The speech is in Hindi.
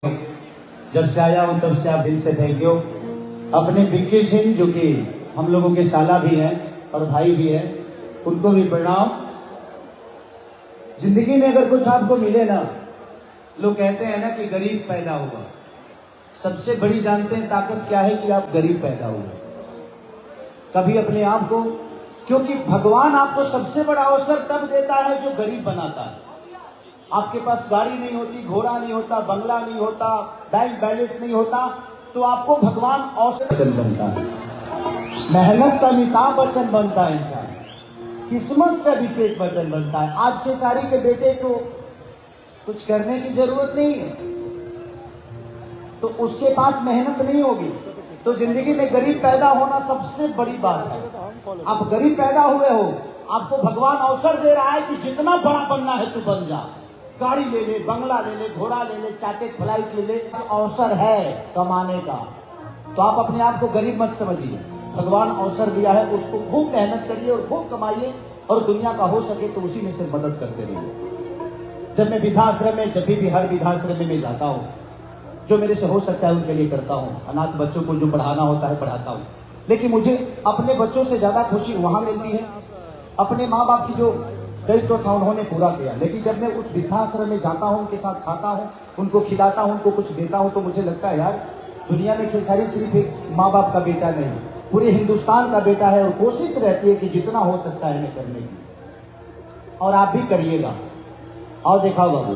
जब से आया हूं तब से आप दिल से थैंक यू। अपने बिक्की सिंह जो कि हम लोगों के साला भी हैं और भाई भी हैं, उनको भी प्रणाम। जिंदगी में अगर कुछ आपको मिले ना, लोग कहते हैं ना कि गरीब पैदा हुआ, सबसे बड़ी जानते हैं ताकत क्या है कि आप गरीब पैदा हुए। कभी अपने आप को, क्योंकि भगवान आपको सबसे बड़ा अवसर तब देता है जो गरीब बनाता है। आपके पास गाड़ी नहीं होती, घोड़ा नहीं होता, बंगला नहीं होता, बैंक बैलेंस नहीं होता, तो आपको भगवान अवसर बनता है। मेहनत से अमिताभ बच्चन बनता है इंसान, किस्मत से अभिषेक बच्चन बनता है। आज के सारी के बेटे को कुछ करने की जरूरत नहीं है, तो उसके पास मेहनत नहीं होगी, तो जिंदगी में गरीब पैदा होना सबसे बड़ी बात है। आप गरीब पैदा हुए हो, आपको भगवान अवसर दे रहा है कि जितना बड़ा बनना है तू बन जा। गाड़ी ले ले, बंगला ले ले, घोड़ा ले ले, चार्टेड फ्लाइट ले ले, अवसर है कमाने का। तो आप अपने आप को गरीब मत समझिए, भगवान अवसर दिया है, उसको खूब मेहनत करिए और खूब कमाइए, और दुनिया का हो सके तो उसी में से मदद करते रहिए। जब मैं वृद्धाश्रम में, जब भी हर वृद्धाश्रम में मैं जाता हूँ, जो मेरे से हो सकता है उनके लिए करता हूँ। अनाथ बच्चों को जो पढ़ाना होता है पढ़ाता हूँ, लेकिन मुझे अपने बच्चों से ज्यादा खुशी वहां मिलती है। अपने माँ बाप की जो दायित्व था उन्होंने पूरा किया, लेकिन जब मैं उस वृद्धाश्रम में जाता हूँ, उनके साथ खाता हूँ, उनको खिलाता हूँ, उनको कुछ देता हूँ, तो मुझे लगता है यार, दुनिया में खेसारी सिर्फ एक माँ बाप का बेटा नहीं, पूरे हिंदुस्तान का बेटा है। और कोशिश रहती है कि जितना हो सकता है हमें करने की, और आप भी करिएगा। और देखा बाबू,